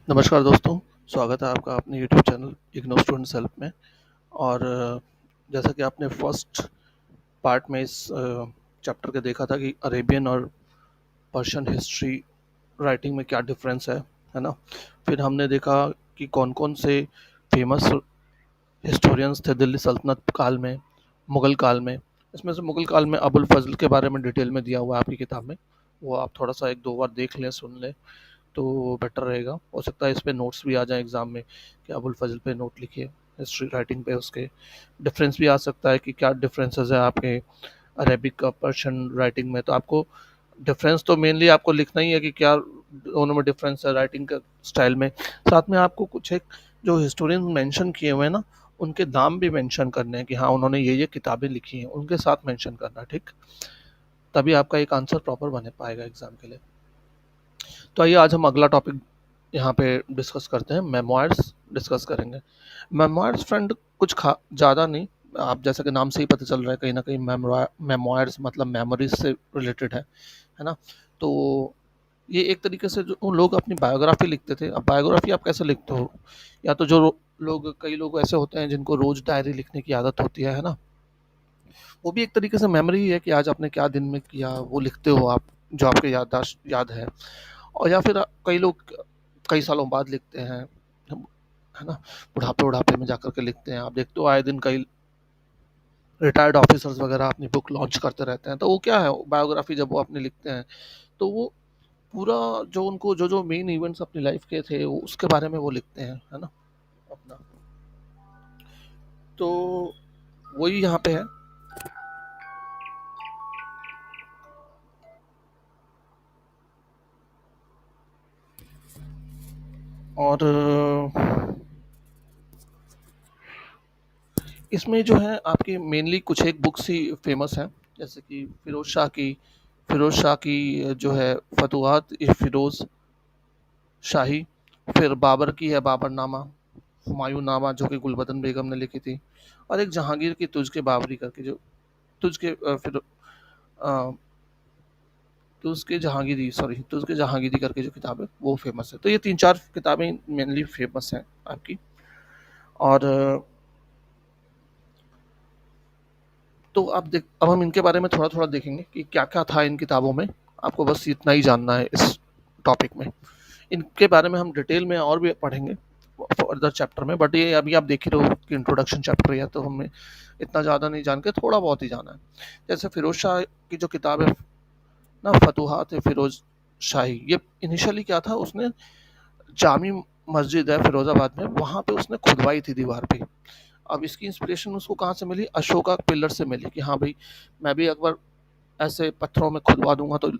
नमस्कार दोस्तों, स्वागत है आपका अपने YouTube channel IGNOU students help में। और जैसा कि आपने फर्स्ट पार्ट में इस चैप्टर के देखा था कि अरेबियन और पर्शियन हिस्ट्री राइटिंग में क्या डिफरेंस है ना। फिर हमने देखा कि कौन-कौन से फेमस हिस्टोरियंस थे दिल्ली सल्तनत काल में, मुग़ल काल में। इसमें से मुग़ल काल में अबुल फ़ज़ल के बारे में डिटेल में दिया हुआ है आपकी किताब में। वो आप थोड़ा-सा 1-2 बार देख लें, सुन लें तो बेटर रहेगा। हो सकता है इस पे नोट्स भी आ जाएँ एग्ज़ाम में कि अबुल फ़ज़ल पे नोट लिखिए, हिस्ट्री राइटिंग पे उसके डिफरेंस भी आ सकता है कि क्या डिफरेंसेस है आपके अरेबिक और पर्शियन राइटिंग में। तो आपको डिफरेंस तो मेनली आपको लिखना ही है कि क्या दोनों में डिफरेंस है राइटिंग का स्टाइल में। साथ में आपको कुछ एक जो हिस्टोरियन मेंशन किए हुए हैं ना, उनके नाम भी मेंशन करने हैं कि हाँ, उन्होंने ये किताबें लिखी हैं, उनके साथ मेंशन करना है, ठीक? तभी आपका एक आंसर प्रॉपर बन पाएगा एग्ज़ाम के लिए। तो आइए आज हम अगला टॉपिक यहाँ पे डिस्कस करते हैं, मेमोइर्स डिस्कस करेंगे। मेमोइर्स फ्रेंड कुछ खा ज़्यादा नहीं, आप जैसा कि नाम से ही पता चल रहा है कहीं न कहीं मेमोइर्स मतलब मेमोरीज़ से रिलेटेड है ना? तो ये एक तरीके से जो लोग अपनी बायोग्राफ़ी लिखते थे। अब बायोग्राफ़ी आप कैसे लिखते हो? या तो जो लोग कई लोग ऐसे होते हैं जिनको रोज़ डायरी लिखने की आदत होती है ना? वो भी एक तरीके से मेमोरी ही है कि आज आपने क्या दिन में किया, वो लिखते हो आप, जो आपके याददाश्त याद है। और या फिर कई लोग कई सालों बाद लिखते हैं, है ना? बुढ़ापे-वुढ़ापे में जाकर के लिखते हैं। आप देखते हो आए दिन कई रिटायर्ड ऑफिसर्स वगैरह अपनी बुक लॉन्च करते रहते हैं। तो वो क्या है बायोग्राफी जब वो अपनी लिखते हैं, तो वो पूरा जो उनको जो-जो मेन इवेंट्स अपनी लाइफ के थे, वो उसके बारे में वो लिखते हैं, है ना? अपना। तो वही यहाँ पे है। और इसमें जो है आपकी मेनली कुछ एक बुक्स ही फेमस हैं, जैसे कि फ़िरोज़ शाह की जो है फ़ुतूहात-ए-फ़िरोज़ शाही, फिर बाबर की है बाबरनामा, हुमायूँनामा जो कि गुलबदन बेगम ने लिखी थी, और एक जहांगीर की तुझ के बाबरी करके जो तुझ के फिर तुझ के जहांगीरी करके जो किताब है वो फेमस है। तो ये 3-4 किताबें मेनली फेमस हैं आपकी। और तो अब हम इनके बारे में थोड़ा-थोड़ा देखेंगे कि क्या-क्या था इन किताबों में। आपको बस इतना ही जानना है इस टॉपिक में। इनके बारे में हम डिटेल में और भी पढ़ेंगे फर्दर चैप्टर में, बट ये अभी आप देख ही रहे हो कि इंट्रोडक्शन चैप्टर है, तो हमें इतना ज़्यादा नहीं जान के थोड़ा बहुत ही जाना है। जैसे फिरोज शाह की जो किताब है ना, फतूहात फिरोज शाही, ये इनिशियली क्या था, उसने जामी मस्जिद है फिरोजाबाद में, वहाँ पे उसने खुदवाई थी दीवार पे। अब इसकी इंस्पिरेशन उसको कहाँ से मिली? अशोका पिलर से मिली कि हाँ भाई, मैं भी एक बार ऐसे पत्थरों में खुदवा दूंगा तो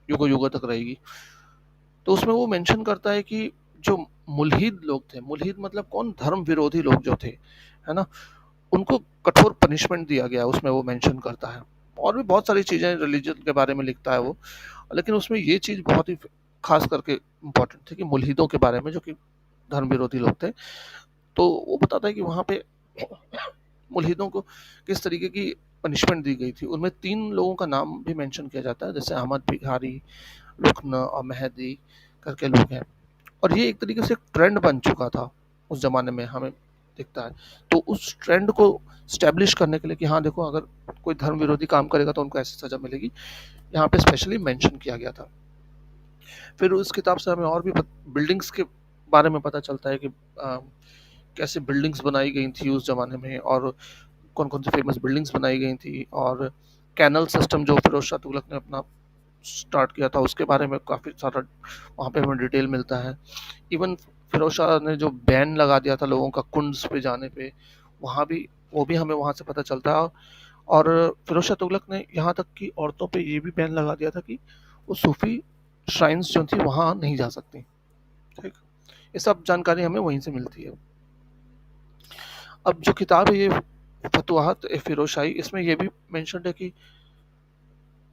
युगों युगों तक रहेगी। तो उसमें वो मेंशन करता है कि जो मुल्हिद लोग थे, मुल्हिद मतलब कौन? धर्म विरोधी लोग जो थे, है ना? उनको कठोर पनिशमेंट दिया गया, उसमें वो मेंशन करता है। और भी बहुत सारी चीज़ें रिलीजन के बारे में लिखता है वो, लेकिन उसमें ये चीज़ बहुत ही खास करके इम्पोर्टेंट थी कि मुल्हिदों के बारे में, जो कि धर्म विरोधी लोग थे। तो वो बताता है कि वहाँ पे मुल्हिदों को किस तरीके की पनिशमेंट दी गई थी। उनमें 3 लोगों का नाम भी मेंशन किया जाता है, जैसे अहमद बिहारी, रुकन और मेहदी करके लोग हैं। और ये एक तरीके से ट्रेंड बन चुका था उस ज़माने में, हमें दिखता है। तो उस ट्रेंड को स्टैब्लिश करने के लिए कि हाँ देखो, अगर कोई धर्म विरोधी काम करेगा तो उनको ऐसी सज़ा मिलेगी, यहाँ पे स्पेशली मेंशन किया गया था। फिर उस किताब से हमें और भी बिल्डिंग्स के बारे में पता चलता है कि कैसे बिल्डिंग्स बनाई गई थी उस ज़माने में, और कौन-कौन सी फेमस बिल्डिंग्स बनाई गई थी, और कैनल सिस्टम जो फिरोज शाह तुगलक ने अपना स्टार्ट किया था उसके बारे में काफ़ी सारा वहाँ पे हमें डिटेल मिलता है। इवन फिरोज शाह ने जो बैन लगा दिया था लोगों का कुंड्स पे जाने पे, वहाँ भी वो भी हमें वहाँ से पता चलता है। और फिरोज शाह तुगलक ने यहाँ तक कि औरतों पे ये भी बैन लगा दिया था कि वो सूफी श्राइन्स जो थी वहाँ नहीं जा सकती, ठीक? ये सब जानकारी हमें वहीं से मिलती है। अब जो किताब है ये फतुहात ए फिरोज शाही, इसमें ये भी मेंशन्ड है कि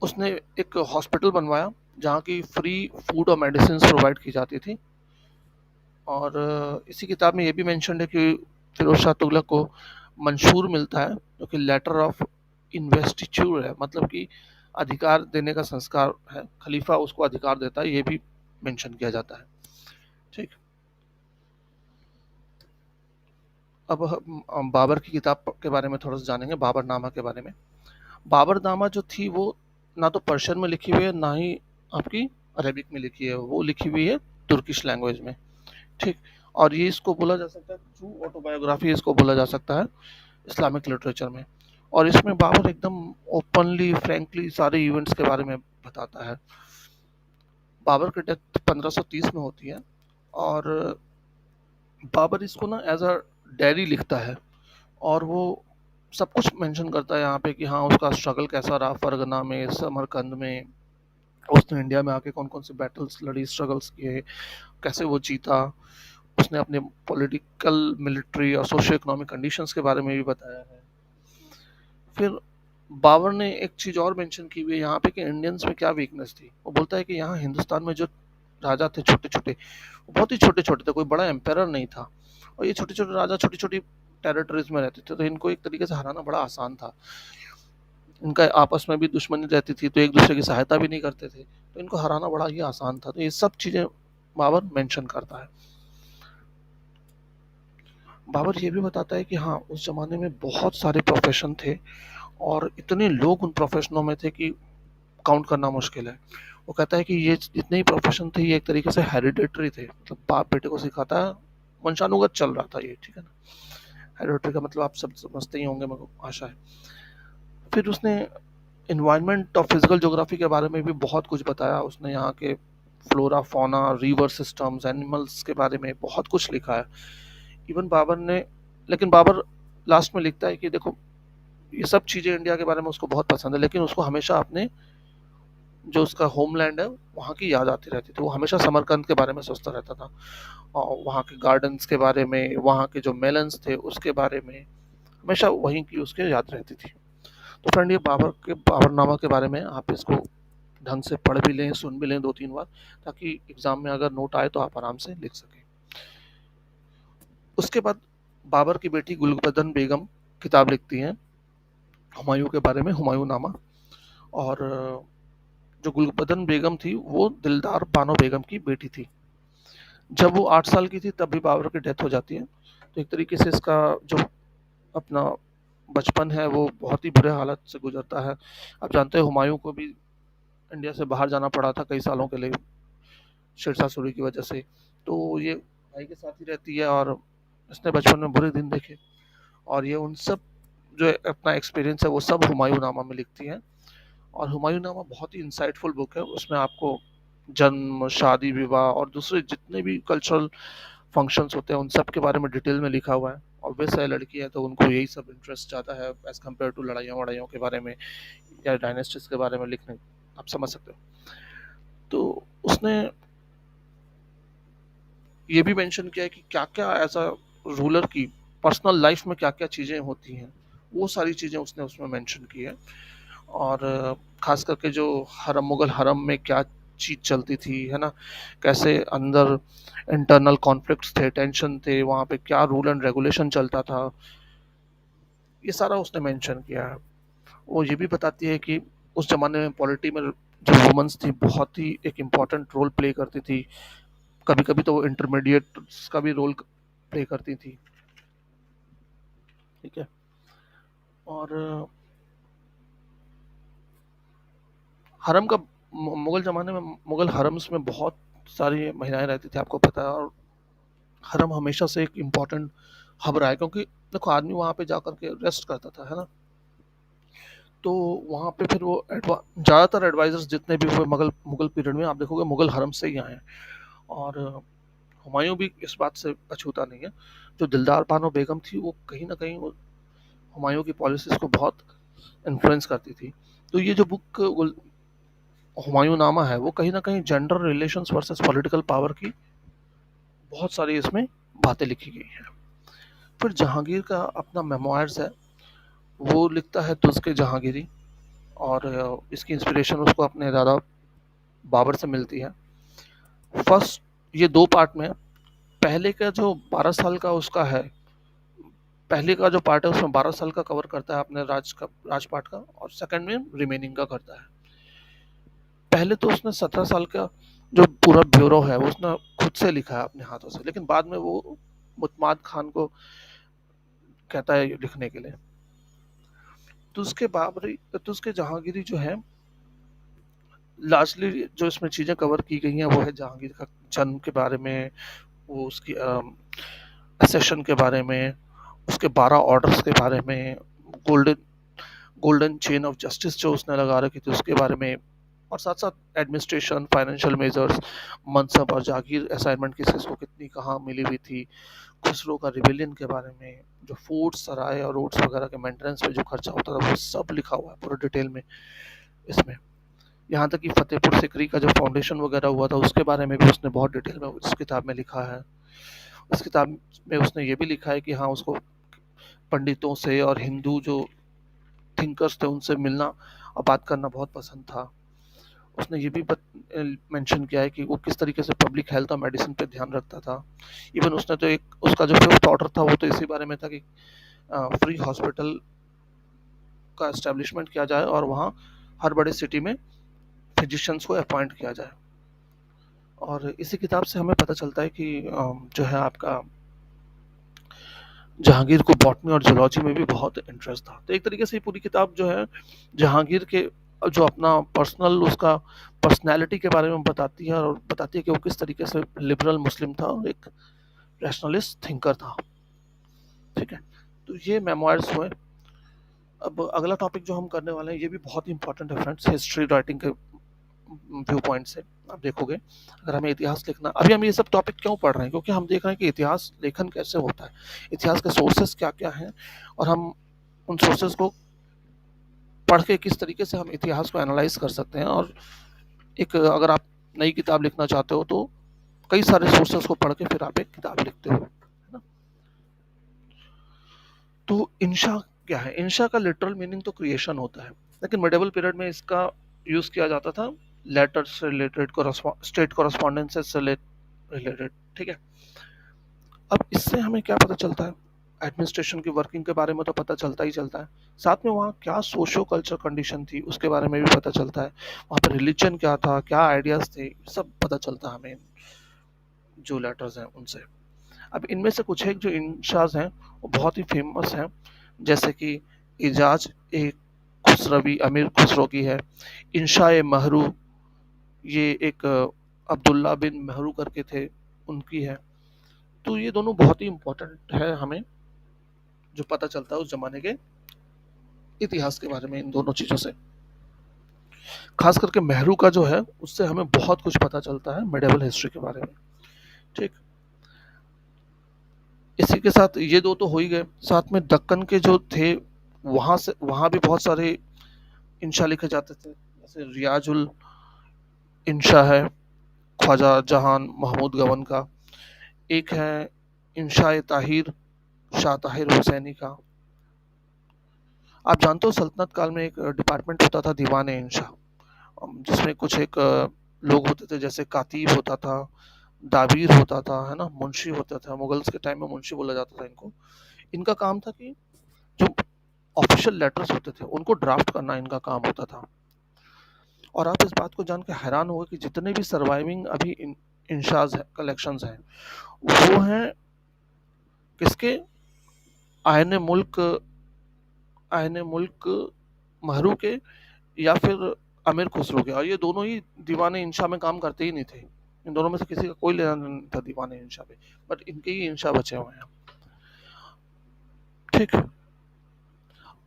उसने एक हॉस्पिटल बनवाया जहाँ की फ्री फूड और मेडिसिन प्रोवाइड की जाती थी। और इसी किताब में ये भी मेंशन्ड है कि फिरोज शाह तुगलक को मंशूर मिलता है, जो कि लेटर ऑफ इन्वेस्टिट्यूर है, मतलब कि अधिकार देने का संस्कार है, खलीफा उसको अधिकार देता है, ये भी मेंशन किया जाता है, ठीक। अब हम बाबर की किताब के बारे में थोड़ा सा जानेंगे, बाबरनामा के बारे में। बाबरनामा जो थी वो ना तो पर्शियन में लिखी हुई है, ना ही आपकी अरेबिक में लिखी है, वो लिखी हुई है तुर्किश लैंग्वेज में। ठीक। और ये इसको बोला जा सकता है ट्रू ऑटोबायोग्राफी, इसको बोला जा सकता है इस्लामिक लिटरेचर में। और इसमें बाबर एकदम ओपनली फ्रैंकली सारे इवेंट्स के बारे में बताता है। बाबर की डेथ 1530 में होती है, और बाबर इसको ना एज अ डायरी लिखता है, और वो सब कुछ मेंशन करता है यहाँ पे कि हाँ उसका स्ट्रगल कैसा रहा फरगना में, समरकंद में, उसने इंडिया में आके कौन कौन से बैटल्स लड़ी, स्ट्रगल्स किए, कैसे वो जीता। उसने अपने पॉलिटिकल, मिलिट्री और सोशो इकोनॉमिक कंडीशंस के बारे में भी बताया है। फिर बाबर ने एक चीज़ और मेंशन की हुई है यहाँ पे कि इंडियंस में क्या वीकनेस थी। वो बोलता है कि यहाँ हिंदुस्तान में जो राजा थे छोटे छोटे, बहुत ही छोटे छोटे थे, कोई बड़ा एम्पायर नहीं था, और ये छोटे छोटे राजा छोटी छोटी टेरिटरीज में रहते थे, तो इनको एक तरीके से हराना बड़ा आसान था। इनका आपस में भी दुश्मनी रहती थी, तो एक दूसरे की सहायता भी नहीं करते थे, तो इनको हराना बड़ा ही आसान था। तो ये सब चीज़ें बाबर मेंशन करता है। बाबर ये भी बताता है कि हाँ उस ज़माने में बहुत सारे प्रोफेशन थे, और इतने लोग उन प्रोफेशनों में थे कि काउंट करना मुश्किल है। वो कहता है कि ये जितने ही प्रोफेशन थे ये एक तरीके से हेरिडेटरी थे, मतलब बाप बेटे को सिखाता है, वंशानुगत चल रहा था ये, ठीक है ना। हेरिडेटरी का मतलब आप सब समझते ही होंगे, मेरे को आशा है। फिर उसने इन्वायरमेंट और फिजिकल ज्योग्राफी के बारे में भी बहुत कुछ बताया। उसने यहाँ के flora, fauna, river systems, animals के बारे में बहुत कुछ लिखा है। इवन बाबर ने, लेकिन बाबर लास्ट में लिखता है कि देखो ये सब चीज़ें इंडिया के बारे में उसको बहुत पसंद है, लेकिन उसको हमेशा अपने जो उसका होमलैंड है वहाँ की याद आती रहती थी। वो हमेशा समरकंद के बारे में सोचता रहता था, और वहाँ के गार्डन्स के बारे में, वहाँ के जो मेलन्स थे उसके बारे में, हमेशा वहीं की उसके याद रहती थी। तो फ्रेंड ये बाबर के बाबरनामा के बारे में आप इसको ढंग से पढ़ भी लें, सुन भी लें 2-3 बार, ताकि एग्ज़ाम में अगर नोट आए तो आप आराम से लिख सकें। उसके बाद बाबर की बेटी गुलबदन बेगम किताब लिखती हैं हुमायूं के बारे में, हुमायूं नामा। और जो गुलबदन बेगम थी वो दिलदार बानो बेगम की बेटी थी। जब वो 8 साल की थी तब भी बाबर की डेथ हो जाती है। तो एक तरीके से इसका जो अपना बचपन है वो बहुत ही बुरे हालत से गुजरता है। आप जानते हैं हुमायूं को भी इंडिया से बाहर जाना पड़ा था कई सालों के लिए, शेरशाह सूरी की वजह से। तो ये भाई के साथ ही रहती है, और इसने बचपन में बुरे दिन देखे, और ये उन सब जो अपना एक्सपीरियंस है वो सब हुमायूं नामा में लिखती हैं। और हुमायूं नामा बहुत ही इंसाइटफुल बुक है। उसमें आपको जन्म, शादी, विवाह और दूसरे जितने भी कल्चरल फंक्शंस होते हैं उन सब के बारे में डिटेल में लिखा हुआ है। ऑब्वियस है लड़की है तो उनको यही सब इंटरेस्ट ज़्यादा है एज़ कम्पेयर टू लड़ाइयों वड़ाइयों के बारे में या डायनेस्टीज़ के बारे में लिखने, आप समझ सकते हो। तो उसने ये भी मेंशन किया है कि क्या-क्या एज़ अ रूलर की पर्सनल लाइफ में क्या-क्या चीज़ें होती हैं, वो सारी चीज़ें उसने उसमें मेंशन की है। और ख़ास करके जो हरम, मुग़ल हरम में क्या चीज़ चलती थी, है ना? कैसे अंदर इंटरनल कॉन्फ्लिक्ट्स थे, टेंशन थे, वहाँ पे क्या रूल एंड रेगुलेशन चलता था, ये सारा उसने मेंशन किया है। वो ये भी बताती है कि उस ज़माने में पॉलिटी में जो वुमेन्स थी बहुत ही एक इम्पोर्टेंट रोल प्ले करती थी। कभी-कभी तो वो इंटरमीडिएट्स का भी रोल प्ले करती थी, ठीक है? और हरम का मुग़ल ज़माने में मुग़ल हरम्स में बहुत सारी महिलाएँ रहती थी, आपको पता है। और हरम हमेशा से एक इम्पोर्टेंट हब रहा है, क्योंकि देखो आदमी वहाँ पे जा कर के रेस्ट करता था, है ना? तो वहाँ पे फिर वो ज़्यादातर एडवाइज़र्स जितने भी हुए मुग़ल मुग़ल पीरियड में आप देखोगे मुग़ल हरम से ही आए हैं। और हुमायूं भी इस बात से अछूता नहीं है। जो दिलदार बानो बेगम थी वो कहीं न कहीं वो हुमायूं की पॉलिसीज़ को बहुत इन्फ्लुएंस करती थी। तो ये जो बुक हुमायूं नामा है वो कहीं न कहीं gender relations versus political power की बहुत सारी इसमें बातें लिखी गई हैं। फिर जहांगीर का अपना मेमोइर्स है, वो लिखता है तुज़्क जहांगीरी। और इसकी इंस्पिरेशन उसको अपने दादा बाबर से मिलती है। फर्स्ट ये 2 पार्ट में है। पहले का जो 12 साल का उसका है, पहले का जो पार्ट है उसमें 12 साल का कवर करता है अपने राजपाट का, और सेकंड में रिमेनिंग का करता है। पहले तो उसने 17 साल का जो पूरा ब्यूरो है वो उसने खुद से लिखा है अपने हाथों से, लेकिन बाद में वो मुतमाद खान को कहता है लिखने के लिए। तुज़्क जहांगीरी जो है, लार्जली जो इसमें चीज़ें कवर की गई हैं वो है जहांगीर का जन्म के बारे में, वो उसकी एसेशन के बारे में, उसके 12 ऑर्डर्स के बारे में, golden golden chain of justice जो उसने लगा रखी थी उसके बारे में, और साथ साथ एडमिनिस्ट्रेशन, फाइनेंशियल मेजर्स, मनसब और जागीर असाइनमेंट केसेस को कितनी कहाँ मिली हुई थी, खुसरो का रिबेलियन के बारे में, जो फोर्ट्स, सराय और रोड्स वगैरह के मेंटेनेंस पे जो खर्चा होता था वो सब लिखा हुआ है पूरा डिटेल में इसमें। यहाँ तक कि फतेहपुर सिकरी का जो फाउंडेशन वगैरह हुआ था उसके बारे में भी उसने बहुत डिटेल में उस किताब में लिखा है। उस किताब में उसने ये भी लिखा है कि हाँ, उसको पंडितों से और हिंदू जो थिंकर्स थे उनसे मिलना और बात करना बहुत पसंद था। उसने ये भी मेंशन किया है कि वो किस तरीके से पब्लिक हेल्थ और मेडिसिन पे ध्यान रखता था। इवन उसने तो एक उसका जो फिफ्थ ऑर्डर था वो तो इसी बारे में था कि फ्री हॉस्पिटल का एस्टेब्लिशमेंट किया जाए और वहाँ हर बड़े सिटी में फिजिशियंस को अपॉइंट किया जाए। और इसी किताब से हमें पता चलता है कि जो है आपका जहांगीर को बॉटनी और जूलॉजी में भी बहुत इंटरेस्ट था। तो एक तरीके से ये पूरी किताब जो है जहांगीर के जो अपना पर्सनल उसका पर्सनैलिटी के बारे में बताती है, और बताती है कि वो किस तरीके से लिबरल मुस्लिम था और एक रैशनलिस्ट थिंकर था। ठीक है, तो ये मेमोइर्स हुए। अब अगला टॉपिक जो हम करने वाले हैं ये भी बहुत ही इंपॉर्टेंट है फ्रेंड्स, हिस्ट्री राइटिंग के व्यू पॉइंट से। आप देखोगे अगर हमें इतिहास लिखना, अभी हम ये सब टॉपिक क्यों पढ़ रहे हैं, क्योंकि हम देख रहे हैं कि इतिहास लेखन कैसे होता है, इतिहास के सोर्सेस क्या क्या हैं, और हम उन सोर्सेस को पढ़ के किस तरीके से हम इतिहास को एनालाइज कर सकते हैं। और एक अगर आप नई किताब लिखना चाहते हो तो कई सारे सोर्सेस को पढ़ के फिर आप एक किताब लिखते हो, है ना। तो इंशा क्या है? इंशा का लिटरल मीनिंग तो क्रिएशन होता है, लेकिन मिडिवल पीरियड में इसका यूज किया जाता था लेटर्स से रिलेटेड, स्टेट कॉरेस्पॉन्डेंसेस से रिलेटेड। ठीक है, अब इससे हमें क्या पता चलता है? एडमिनिस्ट्रेशन की वर्किंग के बारे में तो पता चलता ही चलता है, साथ में वहाँ क्या सोशो कल्चर कंडीशन थी उसके बारे में भी पता चलता है, वहाँ पर रिलीजन क्या था, क्या आइडियाज थे, सब पता चलता है हमें जो लेटर्स हैं उनसे। अब इनमें से कुछ एक जो इंशाज हैं वो बहुत ही फेमस हैं, जैसे कि इजाज ए खुसरवी अमीर खुसरो की है, इंशा महरू ये एक अब्दुल्ला बिन महरू करके थे उनकी है। तो ये दोनों बहुत ही इम्पोर्टेंट है हमें जो पता चलता है उस जमाने के इतिहास के बारे में इन दोनों चीज़ों से। खास करके महरू का जो है उससे हमें बहुत कुछ पता चलता है मिडिवल हिस्ट्री के बारे में। ठीक, इसी के साथ ये दो तो हो ही गए, साथ में दक्कन के जो थे वहाँ भी बहुत सारे इंशा लिखे जाते थे, जैसे रियाजुल इंशा है ख्वाजा जहान महमूद गवन का, एक है इंशा ताहिर शाह ताहिर हुसैनी का। आप जानते हो सल्तनत काल में एक डिपार्टमेंट होता था दीवान इंशा, जिसमें कुछ एक लोग होते थे, जैसे कातीब होता था, दाबीर होता था, है ना, मुंशी होता था। मुगल्स के टाइम में मुंशी बोला जाता था इनको। इनका काम था कि जो ऑफिशियल लेटर्स होते थे उनको ड्राफ्ट करना इनका काम होता था। और आप इस बात को जान के हैरान होंगे कि जितने भी सर्वाइविंग अभी इंशाज है, कलेक्शंस हैं, वो हैं किसके? आयने मुल्क आयने मुल्क महरू के या फिर अमीर खुसरो के। और ये दोनों ही दीवाने इंशा में काम करते ही नहीं थे, इन दोनों में से किसी का कोई लेना नहीं था दीवाने इंशा पे, बट इनके ही इंशा बचे हुए हैं। ठीक,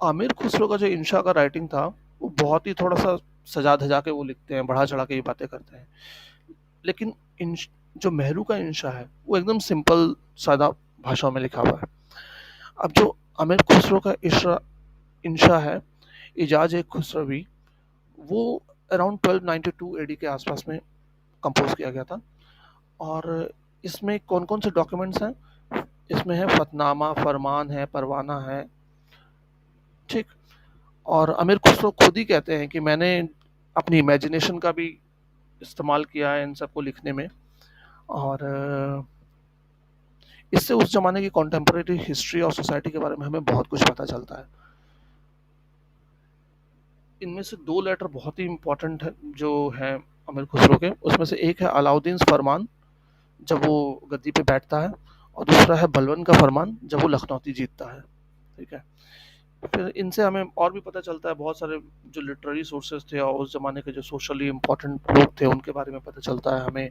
आमिर खुसरो का जो इंशा का राइटिंग था वो बहुत ही थोड़ा सा सजा धजा के वो लिखते हैं, बढ़ा चढ़ा के ये बातें करते हैं। लेकिन जो मेहरू का इंशा है वो एकदम सिंपल सादा भाषा में लिखा हुआ है। अब जो आमिर खुसरो का इंशा है इजाज एक खुसरवी, वो अराउंड 1292 एडी के आसपास में कंपोज किया गया था। और इसमें कौन कौन से डॉक्यूमेंट्स हैं? इसमें है फतनामा, फरमान है, परवाना है। ठीक, और अमीर खुसरो खुद ही कहते हैं कि मैंने अपनी इमेजिनेशन का भी इस्तेमाल किया है इन सबको लिखने में, और इससे उस जमाने की कॉन्टेम्परेरी हिस्ट्री और सोसाइटी के बारे में हमें बहुत कुछ पता चलता है। इनमें से दो लेटर बहुत ही इंपॉर्टेंट है जो है अमीर खुसरो के, उसमें से एक है अलाउद्दीन फरमान जब वो गद्दी पे बैठता है, और दूसरा है बलवन का फरमान जब वो लखनौती जीतता है। ठीक है। फिर इनसे हमें और भी पता चलता है, बहुत सारे जो लिटरेरी सोर्सेज थे और उस ज़माने के जो सोशली इम्पोर्टेंट लोग थे उनके बारे में पता चलता है हमें।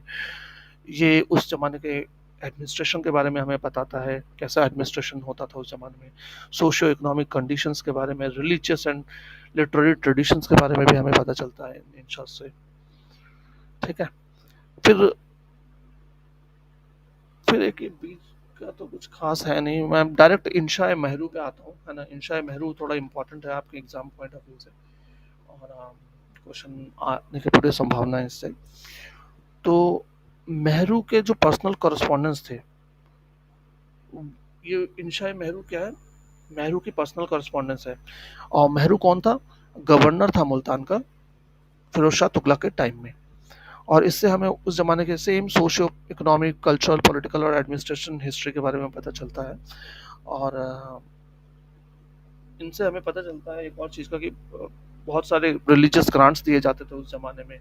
ये उस ज़माने के एडमिनिस्ट्रेशन के बारे में हमें बताता है, कैसा एडमिनिस्ट्रेशन होता था उस ज़माने में, सोशियो इकोनॉमिक कंडीशंस के बारे में, रिलीजियस एंड लिटरेरी ट्रेडिशंस के बारे में भी हमें पता चलता है इन शॉर्ट से। ठीक है। फिर एक बीच का तो कुछ खास है नहीं, मैं डायरेक्ट इंशा महरू पे आता हूँ, है ना। इंशा महरू थोड़ा इंपॉर्टेंट है आपके एग्जाम पॉइंट ऑफ व्यू से, और क्वेश्चन आने की पूरी संभावना है इससे। तो महरू के जो पर्सनल कॉरेस्पॉन्डेंस थे, ये इंशा महरू क्या है, महरू की पर्सनल कॉरेस्पॉन्डेंस है। और महरू कौन था, गवर्नर था मुल्तान का फिरोज शाह तुगलक के टाइम में। और इससे हमें उस जमाने के same socio economic cultural political और एडमिनिस्ट्रेशन हिस्ट्री के बारे में पता चलता है। और इनसे हमें पता चलता है एक और चीज़ का कि बहुत सारे रिलीजियस ग्रांट्स दिए जाते थे उस ज़माने में,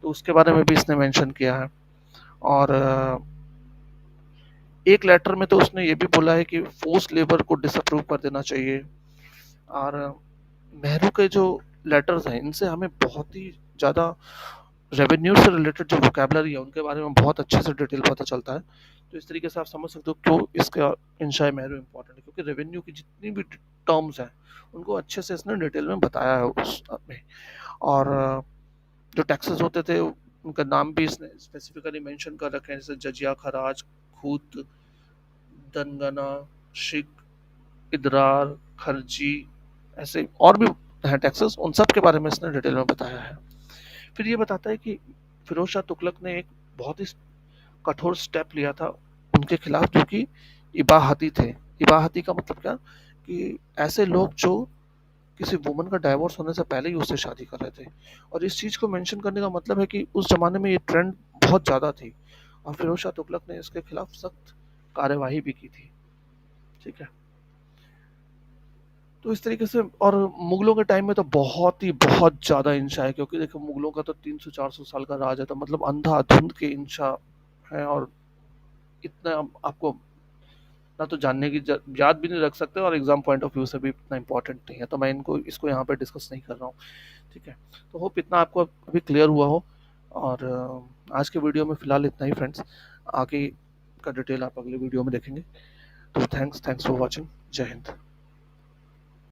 तो उसके बारे में भी इसने मेंशन किया है। और एक लेटर में तो उसने ये भी बोला है कि फोर्स लेबर को डिसअप्रूव कर देना चाहिए। और नेहरू के जो लेटर्स हैं इनसे हमें बहुत ही ज़्यादा रेवेन्यू से रिलेटेड जो वोकेबलरी है उनके बारे में बहुत अच्छे से डिटेल पता चलता है। तो इस तरीके से आप समझ सकते हो क्यों इसका इंशाए महरू इम्पोर्टेंट है, क्योंकि रेवेन्यू की जितनी भी टर्म्स हैं उनको अच्छे से इसने डिटेल में बताया है उस में। और जो टैक्सेस होते थे उनका नाम भी इसने स्पेसिफिकली मेंशन कर रखे हैं, जैसे जजिया, खराज, खूत, दनगना, शिक, इदरार, खर्ची, ऐसे और भी हैं टैक्सेस, उन सब के बारे में इसने डिटेल में बताया है। फिर ये बताता है कि फिरोज शाह तुगलक ने एक बहुत ही कठोर स्टेप लिया था उनके खिलाफ, जो कि इबाहती थे। इबाहती का मतलब क्या, कि ऐसे लोग जो किसी वुमन का डाइवोर्स होने से पहले ही उससे शादी कर रहे थे। और इस चीज़ को मेंशन करने का मतलब है कि उस ज़माने में ये ट्रेंड बहुत ज़्यादा थी, और फिरोज शाह तुगलक ने इसके खिलाफ सख्त कार्यवाही भी की थी। ठीक है। तो इस तरीके से, और मुगलों के टाइम में तो बहुत ज़्यादा इंशा है, क्योंकि देखो मुगलों का तो 300-400 साल का राज है, तो मतलब अंधाधुंध के इंशा है। और इतना आपको ना तो जानने की याद भी नहीं रख सकते, और एग्जाम पॉइंट ऑफ व्यू से भी इतना इंपॉर्टेंट नहीं है, तो मैं इसको यहाँ पे डिस्कस नहीं कर रहा हूँ। ठीक है। तो होप इतना आपको अभी क्लियर हुआ हो। और आज के वीडियो में फ़िलहाल इतना ही फ्रेंड्स, आगे का डिटेल आप अगले वीडियो में देखेंगे। तो थैंक्स फॉर वॉचिंग। जय हिंद।